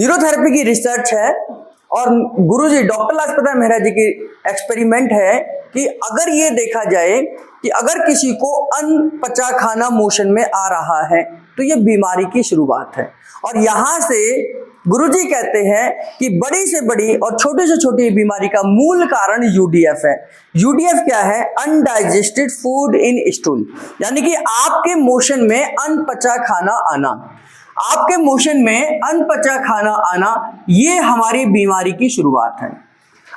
Neurotherapy की research है और गुरुजी डॉक्टर लाजपत मेहरा जी की एक्सपेरिमेंट है कि अगर ये देखा जाए कि अगर किसी को अनपचा खाना मोशन में आ रहा है तो ये बीमारी की शुरुआत है। और यहां से गुरुजी कहते हैं कि बड़ी से बड़ी और छोटी से छोटी बीमारी का मूल कारण यूडीएफ है। यूडीएफ क्या है? अनडाइजेस्टेड फूड इन स्टूल, यानी कि आपके मोशन में अनपचा खाना आना। आपके मोशन में अनपचा खाना आना ये हमारी बीमारी की शुरुआत है।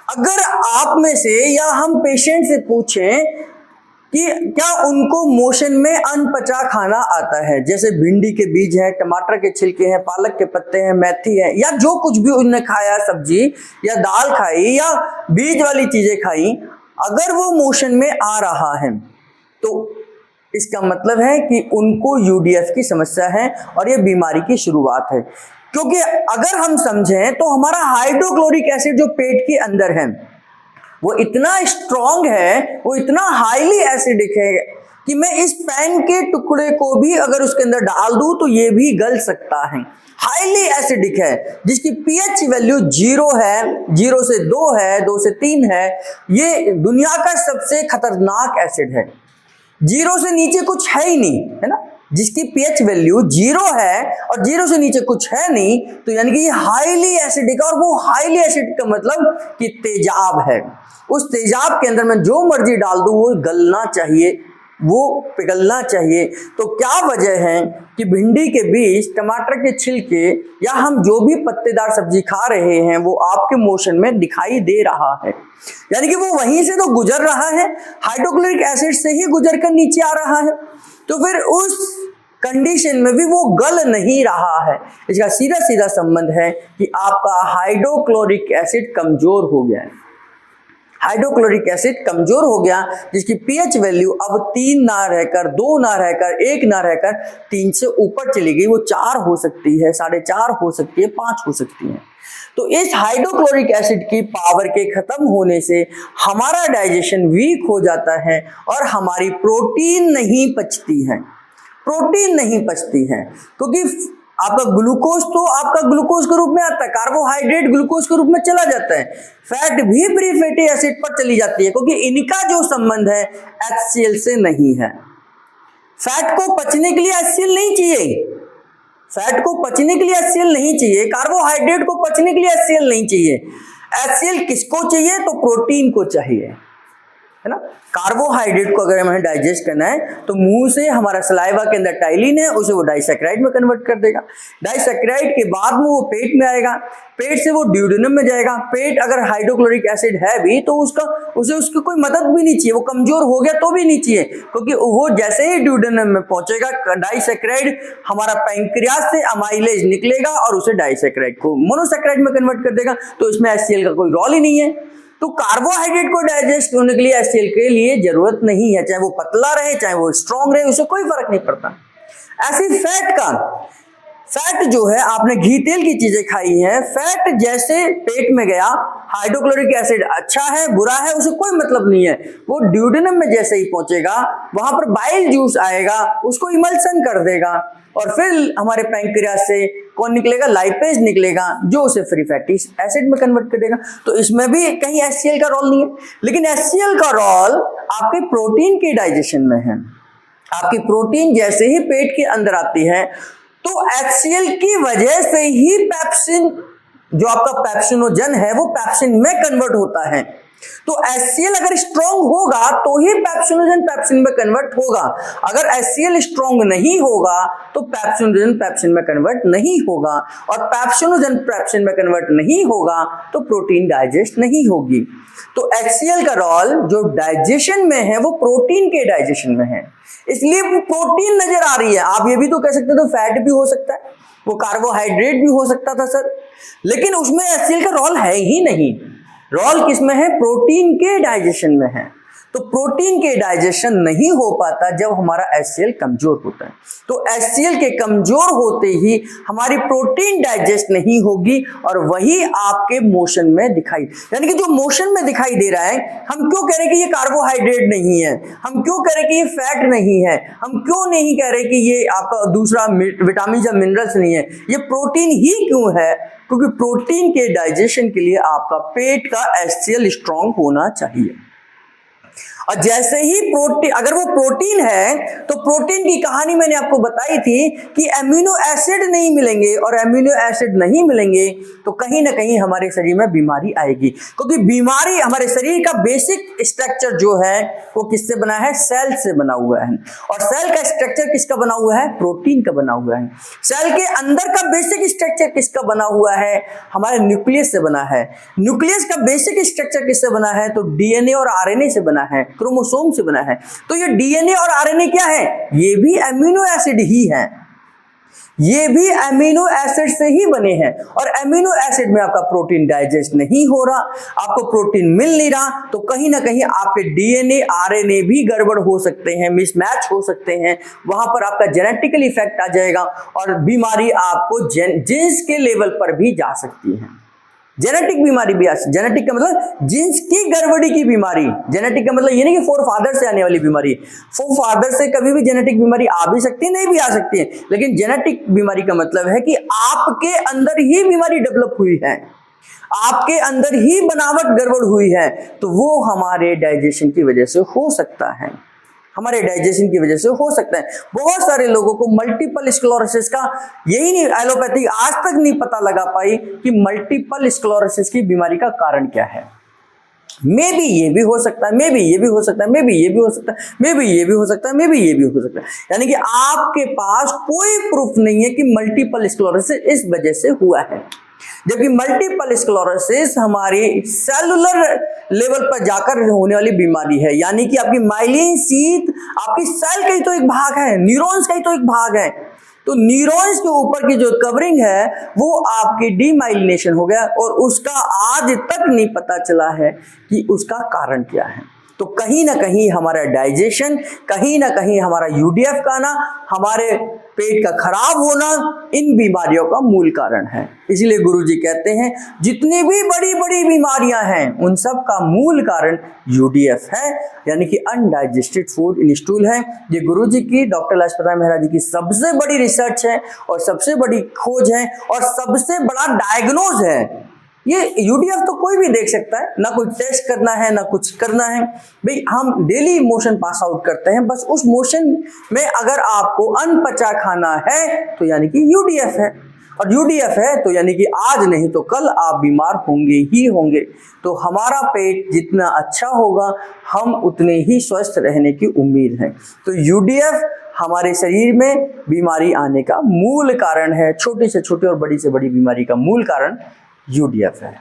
अगर आप में से या हम पेशेंट से पूछें कि क्या उनको मोशन में अनपचा खाना आता है, जैसे भिंडी के बीज है, टमाटर के छिलके हैं, पालक के पत्ते हैं, मेथी है, या जो कुछ भी उन्होंने खाया, सब्जी या दाल खाई या बीज वाली चीजें खाई, अगर वो मोशन में आ रहा है तो इसका मतलब है कि उनको यूडीएफ की समस्या है और ये बीमारी की शुरुआत है। क्योंकि अगर हम समझें तो हमारा हाइड्रोक्लोरिक एसिड जो पेट के अंदर है वो इतना स्ट्रॉन्ग है, वो इतना हाईली एसिडिक है कि मैं इस पेन के टुकड़े को भी अगर उसके अंदर डाल दूं तो ये भी गल सकता है। हाईली एसिडिक है, जिसकी पीएच वैल्यू 0 है, 0 से 2 है, 2 से 3 है। ये दुनिया का सबसे खतरनाक एसिड है। 0 से नीचे कुछ है ही नहीं, है ना। जिसकी पीएच वैल्यू 0 है और 0 से नीचे कुछ है नहीं, तो यानी कि ये हाईली एसिडिक है। और वो हाईली एसिडिक का मतलब कि तेजाब है। उस तेजाब के अंदर मैं जो मर्जी डाल दूं वो गलना चाहिए, वो पिघलना चाहिए। तो क्या वजह है कि भिंडी के बीज, टमाटर के छिलके या हम जो भी पत्तेदार सब्जी खा रहे हैं वो आपके मोशन में दिखाई दे रहा है, यानी कि वो वहीं से तो गुजर रहा है, हाइड्रोक्लोरिक एसिड से ही गुजर कर नीचे आ रहा है। तो फिर उस कंडीशन में भी वो गल नहीं रहा है। इसका सीधा सीधा संबंध है कि आपका हाइड्रोक्लोरिक एसिड कमजोर हो गया है। हाइड्रोक्लोरिक एसिड कमजोर हो गया, जिसकी पीएच वैल्यू अब 3 ना रहकर, 2 ना रहकर, 1 ना रहकर 3 से ऊपर चली गई। वो 4 हो सकती है, 4.5 हो सकती है, 5 हो सकती है। तो इस हाइड्रोक्लोरिक एसिड की पावर के खत्म होने से हमारा डाइजेशन वीक हो जाता है और हमारी प्रोटीन नहीं पचती है। प्रोटीन नहीं पचती है क्योंकि आपका ग्लूकोज तो आपका ग्लूकोज के रूप में आता है, कार्बोहाइड्रेट ग्लूकोज के रूप में चला जाता है, फैट भी प्री फैटी एसिड पर चली जाती है, क्योंकि इनका जो संबंध है HCl से नहीं है। फैट को पचने के लिए HCl नहीं चाहिए, फैट को पचने के लिए HCl नहीं चाहिए, कार्बोहाइड्रेट को पचने के लिए HCl नहीं चाहिए। HCl किसको चाहिए? तो प्रोटीन को चाहिए, है ना। कार्बोहाइड्रेट को अगर हमें डाइजेस्ट करना है तो मुंह से हमारा सलाइवा के अंदर टाइलिन है, उसे वो डाइसैकेराइड में कन्वर्ट कर देगा। डाइसैकेराइड के बाद में वो पेट में आएगा, पेट से वो ड्यूडेनम में जाएगा। पेट अगर हाइड्रोक्लोरिक एसिड है भी तो उसकी कोई मदद भी नहीं चाहिए, वो कमजोर हो गया तो भी नहीं चाहिए, क्योंकि वो जैसे ही ड्यूडेनम में पहुंचेगा डाइसैकेराइड हमारा पैंक्रियाज से अमाइलेज निकलेगा और उसे डाइसैकेराइड को मोनोसैकेराइड में कन्वर्ट कर देगा। तो इसमें HCl का कोई रोल ही नहीं है। तो कार्बोहाइड्रेट को डाइजेस्ट होने के लिए HCl के लिए जरूरत नहीं है, चाहे वो पतला रहे चाहे वो स्ट्रांग रहे, उससे कोई फर्क नहीं पड़ता। ऐसे फैट जो है, आपने घी तेल की चीजें खाई हैं, फैट जैसे पेट में गया, हाइड्रोक्लोरिक एसिड अच्छा है बुरा है उसे कोई मतलब नहीं है, वो ड्यूडेनम में जैसे ही पहुंचेगा वहां पर बाइल जूस आएगा, उसको इमल्सन कर देगा और फिर हमारे पैंक्रियाज से कौन निकलेगा? लाइपेज निकलेगा, जो उसे फ्री फैटी एसिड में कन्वर्ट कर देगा। तो इसमें भी कहीं HCl का रोल नहीं है, लेकिन HCl का रोल आपके प्रोटीन के डाइजेशन में है। आपकी प्रोटीन जैसे ही पेट के अंदर आती है तो HCl की वजह से ही पेप्सिन, जो आपका पेप्सिनोजन है, वो पेप्सिन में कन्वर्ट होता है। तो HCl अगर स्ट्रॉन्ग होगा तो ही पेप्सिनोजन पेप्सिन में कन्वर्ट होगा। अगर HCl स्ट्रॉन्ग नहीं होगा तो पेप्सिनोजन पेप्सिन में कन्वर्ट नहीं होगा, और पेप्सिनोजन पेप्सिन में कन्वर्ट नहीं होगा तो प्रोटीन डाइजेस्ट नहीं होगी। तो HCl का रोल जो डाइजेशन में है वो प्रोटीन के डाइजेशन में है, इसलिए वो प्रोटीन नजर आ रही है। आप ये भी तो कह सकते हो तो फैट भी हो सकता है, वो कार्बोहाइड्रेट भी हो सकता था सर, लेकिन उसमें HCl का रोल है ही नहीं। रोल किसमें है? प्रोटीन के डाइजेशन में है। तो प्रोटीन के डाइजेशन नहीं हो पाता जब हमारा HCl कमजोर होता है। तो HCl के कमजोर होते ही हमारी प्रोटीन डाइजेस्ट नहीं होगी और वही आपके मोशन में दिखाई, यानी कि जो मोशन में दिखाई दे रहा है, हम क्यों कह रहे हैं कि ये कार्बोहाइड्रेट नहीं है, हम क्यों कह रहे हैं कि ये फैट नहीं है, हम क्यों नहीं कह रहे कि ये आपका दूसरा विटामिन या मिनरल्स नहीं है, ये प्रोटीन ही क्यों है? क्योंकि प्रोटीन के डाइजेशन के लिए आपका पेट का HCl स्ट्रांग होना चाहिए। और जैसे ही प्रोटीन, अगर वो प्रोटीन है तो प्रोटीन की कहानी मैंने आपको बताई थी कि एमिनो एसिड नहीं मिलेंगे, और एमिनो एसिड नहीं मिलेंगे तो कहीं ना कहीं हमारे शरीर में बीमारी आएगी। क्योंकि बीमारी, हमारे शरीर का बेसिक स्ट्रक्चर जो है वो किससे बना है? सेल से बना हुआ है। और सेल का स्ट्रक्चर किसका बना हुआ है? प्रोटीन का बना हुआ है। सेल के अंदर का बेसिक स्ट्रक्चर किसका बना हुआ है? हमारे न्यूक्लियस से बना है। न्यूक्लियस का बेसिक स्ट्रक्चर किससे बना है? तो डीएनए और आरएनए से बना है, क्रोमोसोम से बना है। तो ये डीएनए और आरएनए क्या है? ये भी एमिनो एसिड ही है, ये भी एमिनो एसिड से ही बने हैं। और एमिनो एसिड में आपका प्रोटीन डाइजेस्ट नहीं हो रहा, आपको प्रोटीन मिल नहीं रहा, तो कहीं ना कहीं आपके डीएनए आरएनए भी गड़बड़ हो सकते हैं, मिसमैच हो सकते हैं। वहां पर आपका जेनेटिकल इफेक्ट आ जाएगा और बीमारी आपको जीन्स के लेवल पर भी जा सकती है। जेनेटिक बीमारी भी, जेनेटिक का मतलब जीन्स की गड़बड़ी की बीमारी। जेनेटिक का मतलब ये नहीं कि फोर फादर से आने वाली बीमारी, फोर फादर से कभी भी जेनेटिक बीमारी आ भी सकती है, नहीं भी आ सकती है, लेकिन जेनेटिक बीमारी का मतलब है कि आपके अंदर ही बीमारी डेवलप हुई है, आपके अंदर ही बनावट गड़बड़ हुई है, तो वो हमारे डाइजेशन की वजह से हो सकता है, हमारे डाइजेशन की वजह से हो सकता है। बहुत सारे लोगों को मल्टीपल स्क्लेरोसिस का, यही नहीं, एलोपैथी आज तक नहीं पता लगा पाई कि मल्टीपल स्क्लेरोसिस की बीमारी का कारण क्या है। मे बी ये भी हो सकता है, मे बी ये भी हो सकता है, मे बी ये भी हो सकता है, मे बी ये भी हो सकता है, मे बी ये भी हो सकता है। यानी कि आपके पास कोई प्रूफ नहीं है कि मल्टीपल स्क्लेरोसिस इस वजह से हुआ है, जबकि मल्टीपल स्क्लेरोसिस हमारी सेलुलर लेवल पर जाकर होने वाली बीमारी है। यानी कि आपकी माइलिन शीथ आपकी सेल का ही तो एक भाग है, न्यूरॉन्स का ही तो एक भाग है। तो न्यूरॉन्स के ऊपर की जो कवरिंग है वो आपकी डीमाइलिनेशन हो गया और उसका आज तक नहीं पता चला है कि उसका कारण क्या है। तो कहीं ना कहीं हमारा डाइजेशन, कहीं ना कहीं हमारा यूडीएफ का आना, हमारे पेट का खराब होना इन बीमारियों का मूल कारण है। इसलिए गुरुजी कहते हैं जितनी भी बड़ी बड़ी बीमारियां हैं उन सब का मूल कारण यूडीएफ है, यानी कि अनडाइजेस्टेड फूड इन स्टूल है। ये गुरुजी की, डॉक्टर लाजपत राय जी की सबसे बड़ी रिसर्च है और सबसे बड़ी खोज है और सबसे बड़ा डायग्नोज है। ये यूडीएफ तो कोई भी देख सकता है, ना कोई टेस्ट करना है ना कुछ करना है। भाई हम डेली मोशन पास आउट करते हैं, बस उस मोशन में अगर आपको अनपचा खाना है तो यानी कि यूडीएफ है, और यूडीएफ है तो यानी कि आज नहीं तो कल आप बीमार होंगे ही होंगे। तो हमारा पेट जितना अच्छा होगा हम उतने ही स्वस्थ रहने की उम्मीद है। तो यूडीएफ हमारे शरीर में बीमारी आने का मूल कारण है, छोटी से छोटी और बड़ी से बड़ी बीमारी का मूल कारण यूडीएफ है।